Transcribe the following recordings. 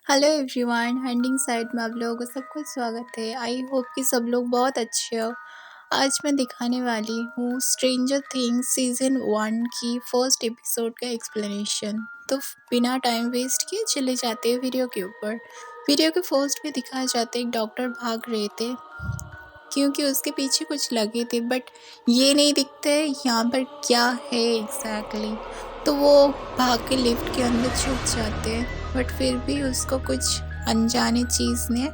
Hello everyone, handing side में आप लोगों को सबको स्वागत है। आई होप कि सब लोग बहुत अच्छे हो। आज मैं दिखाने वाली हूँ स्ट्रेंजर थिंग्स सीज़न 1 की फर्स्ट एपिसोड का एक्सप्लेनेशन। तो बिना टाइम वेस्ट किए चले जाते हैं वीडियो के ऊपर। वीडियो के फर्स्ट में दिखाया जाता है एक डॉक्टर भाग रहे थे क्योंकि उसके पीछे कुछ लगे थे, बट ये नहीं दिखते यहाँ पर क्या है एग्जैक्टली। तो वो भाग के लिफ्ट के अंदर छुप जाते हैं, बट फिर भी उसको कुछ अनजाने चीज़ ने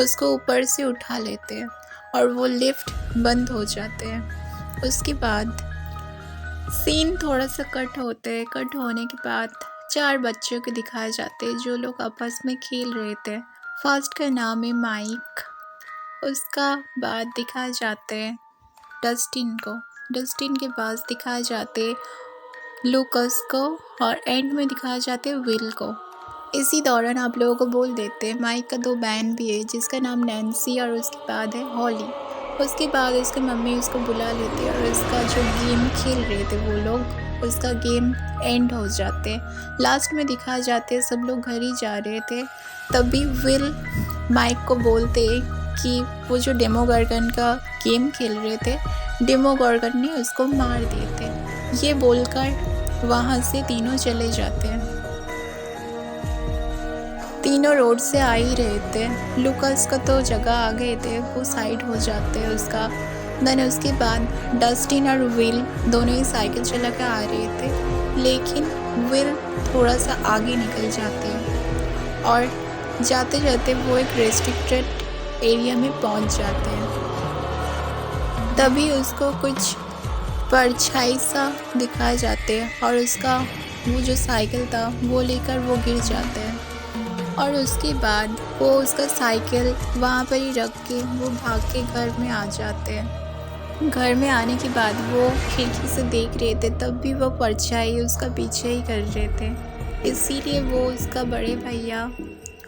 उसको ऊपर से उठा लेते हैं और वो लिफ्ट बंद हो जाते हैं। उसके बाद सीन थोड़ा सा कट होते हैं। कट होने के बाद 4 बच्चों को दिखाए जाते हैं जो लोग आपस में खेल रहे थे। फर्स्ट का नाम है माइक। उसका बाद दिखाए जाते हैं डस्टिन को। डस्टिन के पास दिखाए जाते लूकस को और एंड में दिखाया जाते विल को। इसी दौरान आप लोगों को बोल देते हैं माइक का 2 बहन भी है जिसका नाम नैन्सी और उसके बाद है हॉली। उसके बाद उसकी मम्मी उसको बुला लेती है और उसका जो गेम खेल रहे थे वो लोग, उसका गेम एंड हो जाते। लास्ट में दिखाया जाते सब लोग घर ही जा रहे थे, तभी विल माइक को बोलते कि वो जो डेमोगॉर्गन का गेम खेल रहे थे, डेमोगॉर्गन ने उसको मार दिए थे। ये बोलकर वहाँ से तीनों चले जाते हैं। तीनों रोड से आ ही रहे थे। लुकास का तो जगह आ गए थे, वो साइड हो जाते हैं उसका। मैंने उसके बाद डस्टिन और विल दोनों ही साइकिल चला के आ रहे थे, लेकिन विल थोड़ा सा आगे निकल जाते हैं और जाते जाते वो एक रेस्ट्रिक्टेड एरिया में पहुंच जाते हैं। तभी उसको कुछ परछाई सा दिखाए जाते हैं और उसका वो जो साइकिल था वो लेकर वो गिर जाते हैं और उसके बाद वो उसका साइकिल वहाँ पर ही रख के वो भाग के घर में आ जाते हैं। घर में आने के बाद वो खिड़की से देख रहे थे, तब भी वो परछाई उसका पीछे ही कर रहे थे। इसीलिए वो उसका बड़े भैया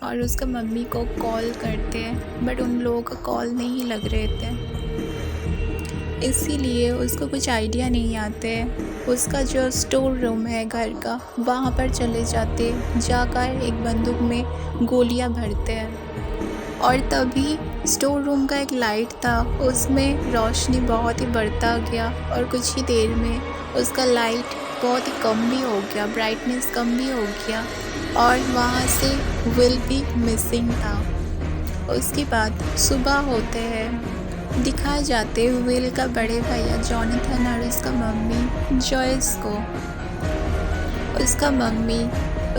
और उसका मम्मी को कॉल करते हैं, बट उन लोगों का कॉल नहीं लग रहे थे, इसीलिए उसको कुछ आइडिया नहीं आते। उसका जो स्टोर रूम है घर का, वहाँ पर चले जाते, जाकर एक बंदूक में गोलियां भरते हैं और तभी स्टोर रूम का एक लाइट था, उसमें रोशनी बहुत ही बढ़ता गया और कुछ ही देर में उसका लाइट बहुत ही कम भी हो गया, ब्राइटनेस कम भी हो गया और वहाँ से विल भी मिसिंग था। उसके बाद सुबह होते हैं, दिखाए जाते विल का बड़े भैया जॉनथन और उसका मम्मी जॉयस को। उसका मम्मी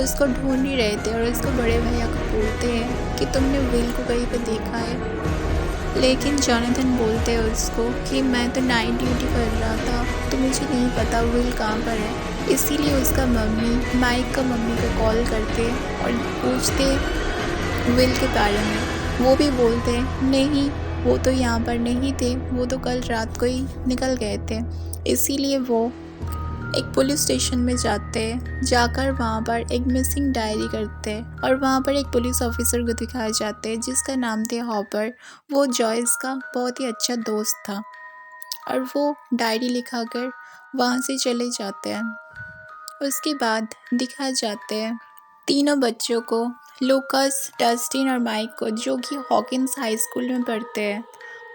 उसको ढूंढ ही रहे थे और उसको बड़े भैया को बोलते हैं कि तुमने विल को कहीं पे देखा है, लेकिन जॉनथन बोलते हैं उसको कि मैं तो नाइट ड्यूटी कर रहा था तो मुझे नहीं पता विल कहाँ पर है। इसीलिए उसका मम्मी माइक का मम्मी को कॉल करते और पूछते विल के बारे में। वो भी बोलते नहीं, वो तो यहाँ पर नहीं थे, वो तो कल रात को ही निकल गए थे। इसीलिए वो एक पुलिस स्टेशन में जाते हैं, जाकर वहाँ पर एक मिसिंग डायरी करते हैं और वहाँ पर एक पुलिस ऑफिसर को दिखाए जाते हैं जिसका नाम था हॉपर। वो जॉयस का बहुत ही अच्छा दोस्त था और वो डायरी लिखाकर वहाँ से चले जाते हैं। उसके बाद दिखाए जाते हैं तीनों बच्चों को, लूकास, डस्टिन और माइक को, जो कि हॉकिंस हाई स्कूल में पढ़ते हैं।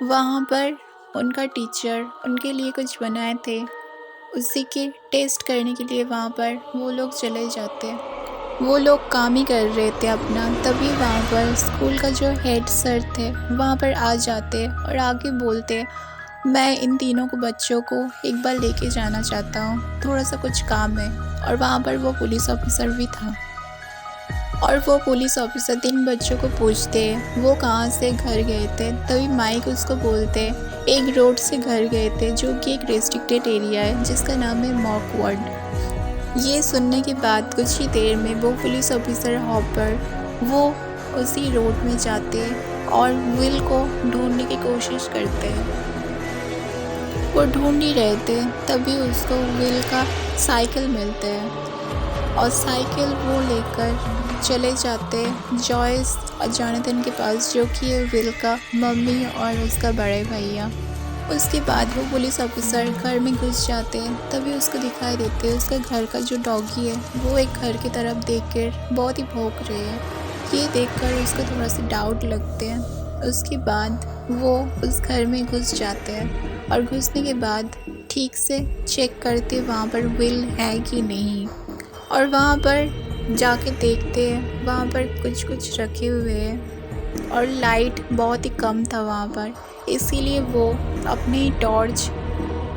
वहाँ पर उनका टीचर उनके लिए कुछ बनाए थे, उसी के टेस्ट करने के लिए वहाँ पर वो लोग चले जाते हैं। वो लोग काम ही कर रहे थे अपना, तभी वहाँ पर स्कूल का जो हेड सर थे वहाँ पर आ जाते और आगे बोलते मैं इन तीनों को बच्चों को एक बार लेके जाना चाहता हूँ, थोड़ा सा कुछ काम है। और वहाँ पर वो पुलिस ऑफिसर भी था और वो पुलिस ऑफिसर 3 बच्चों को पूछते वो कहाँ से घर गए थे। तभी माइक उसको बोलते एक रोड से घर गए थे जो कि एक रेस्ट्रिक्टेड एरिया है जिसका नाम है मॉकवर्ड। ये सुनने के बाद कुछ ही देर में वो पुलिस ऑफिसर हॉपर वो उसी रोड में जाते और विल को ढूंढने की कोशिश करते हैं। वो ढूंढ ही रहे थे, तभी उसको विल का साइकिल मिलते हैं और साइकिल वो लेकर चले जाते जॉयस और जॉनथन के पास, जो कि है विल का मम्मी और उसका बड़े भैया। उसके बाद वो पुलिस ऑफिसर घर में घुस जाते हैं, तभी उसको दिखाई देते उसका घर का जो डॉगी है वो एक घर की तरफ देखकर बहुत ही भौंक रही है। ये देखकर उसको थोड़ा सा डाउट लगते हैं। उसके बाद वो उस घर में घुस जाते हैं और घुसने के बाद ठीक से चेक करते वहाँ पर विल है कि नहीं, और वहाँ पर जाके देखते हैं वहाँ पर कुछ कुछ रखे हुए हैं और लाइट बहुत ही कम था वहाँ पर, इसीलिए वो अपनी टॉर्च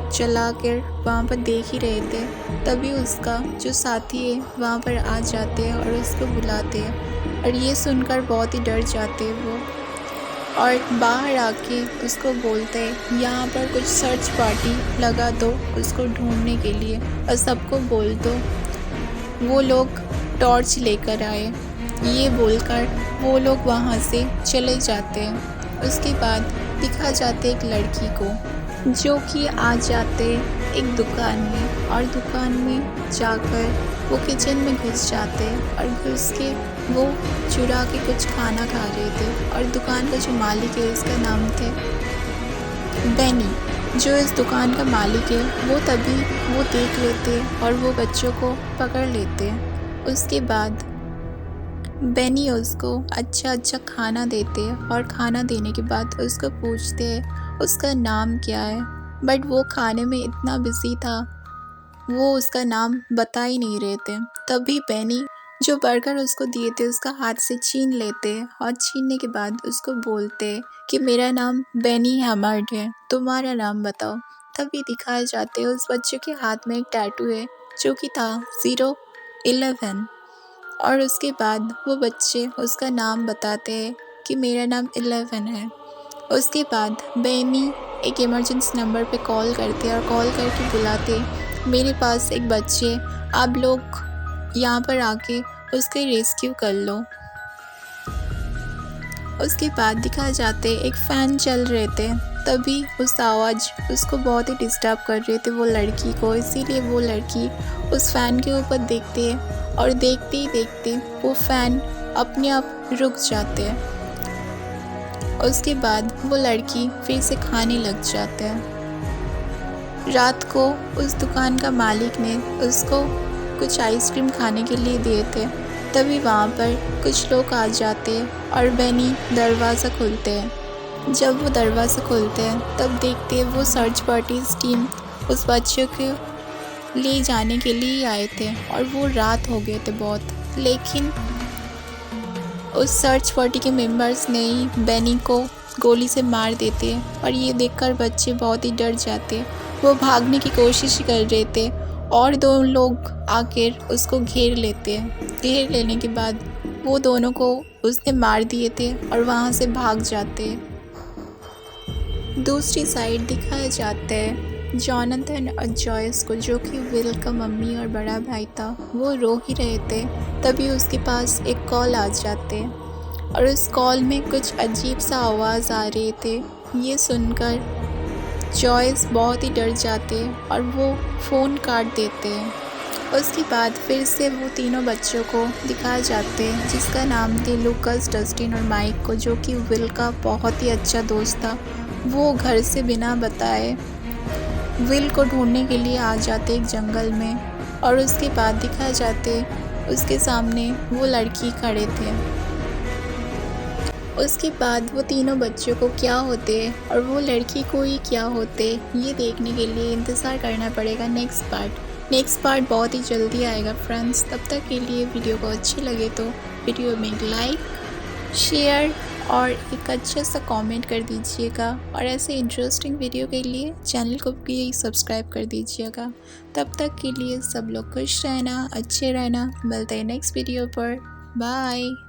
चला कर वहाँ पर देख ही रहे थे। तभी उसका जो साथी है वहाँ पर आ जाते हैं और उसको बुलाते हैं, और ये सुनकर बहुत ही डर जाते हैं वो, और बाहर आके उसको बोलते हैं यहाँ पर कुछ सर्च पार्टी लगा दो उसको ढूंढने के लिए, और सबको बोल दो वो लोग टॉर्च लेकर आए। ये बोलकर वो लोग वहाँ से चले जाते हैं। उसके बाद दिखा जाते एक लड़की को जो कि आ जाते एक दुकान में, और दुकान में जाकर वो किचन में घुस जाते और घुस के वो चुरा के कुछ खाना खा रहे थे। और दुकान का जो मालिक है उसका नाम थे बेनी, जो इस दुकान का मालिक है वो तभी वो देख लेते और वो बच्चों को पकड़ लेते। उसके बाद बेनी उसको अच्छा अच्छा खाना देते और खाना देने के बाद उसको पूछते हैं उसका नाम क्या है, बट वो खाने में इतना बिजी था वो उसका नाम बता ही नहीं रहे थे। तभी बेनी जो बर्गर उसको दिए थे उसका हाथ से छीन लेते और छीनने के बाद उसको बोलते कि मेरा नाम बेनी हैमर्ड है, तुम्हारा नाम बताओ। तभी दिखाए जाते उस बच्चे के हाथ में एक टैटू है जो कि था 011, और उसके बाद वो बच्चे उसका नाम बताते हैं कि मेरा नाम 11 है। उसके बाद बेनी एक इमरजेंसी नंबर पे कॉल करते और कॉल करके बुलाते मेरे पास एक बच्चे, आप लोग यहाँ पर आके उसके रेस्क्यू कर लो। उसके बाद दिखा जाते एक फ़ैन चल रहे थे, तभी उस आवाज़ उसको बहुत ही डिस्टर्ब कर रहे थे वो लड़की को, इसीलिए वो लड़की उस फ़ैन के ऊपर देखते हैं और देखते ही देखते वो फ़ैन अपने आप रुक जाते हैं। उसके बाद वो लड़की फिर से खाने लग जाते हैं। रात को उस दुकान का मालिक ने उसको कुछ आइसक्रीम खाने के लिए दिए थे, तभी वहाँ पर कुछ लोग आ जाते और बेनी दरवाज़ा खोलते हैं। जब वो दरवाज़ा खोलते हैं तब देखते वो सर्च पार्टीज़ टीम उस बच्चे को ले जाने के लिए आए थे और वो रात हो गए थे बहुत, लेकिन उस सर्च पार्टी के मेंबर्स ने ही बेनी को गोली से मार देते और ये देखकर बच्चे बहुत ही डर जाते। वो भागने की कोशिश कर रहे थे और दो लोग आकर उसको घेर लेते हैं। घेर लेने के बाद वो दोनों को उसने मार दिए थे और वहाँ से भाग जाते। दूसरी साइड दिखाया जाता है जॉनथन और जॉयस को, जो कि विल का मम्मी और बड़ा भाई था। वो रो ही रहे थे, तभी उसके पास एक कॉल आ जाते और उस कॉल में कुछ अजीब सा आवाज़ आ रहे थे। ये सुनकर जॉयस बहुत ही डर जाते और वो फ़ोन काट देते हैं। उसके बाद फिर से वो तीनों बच्चों को दिखाए जाते हैं जिसका नाम थे लूकस, डस्टिन और माइक को, जो कि विल का बहुत ही अच्छा दोस्त था। वो घर से बिना बताए विल को ढूंढने के लिए आ जाते एक जंगल में, और उसके बाद दिखाए जाते उसके सामने वो लड़की खड़े थे। उसके बाद वो तीनों बच्चों को क्या होते और वो लड़की को ही क्या होते, ये देखने के लिए इंतज़ार करना पड़ेगा नेक्स्ट पार्ट बहुत ही जल्दी आएगा फ्रेंड्स। तब तक के लिए वीडियो को अच्छी लगे तो वीडियो में एक लाइक, शेयर और एक अच्छा सा कमेंट कर दीजिएगा, और ऐसे इंटरेस्टिंग वीडियो के लिए चैनल को भी सब्सक्राइब कर दीजिएगा। तब तक के लिए सब लोग खुश रहना, अच्छे रहना। मिलते हैं नेक्स्ट वीडियो पर। बाय।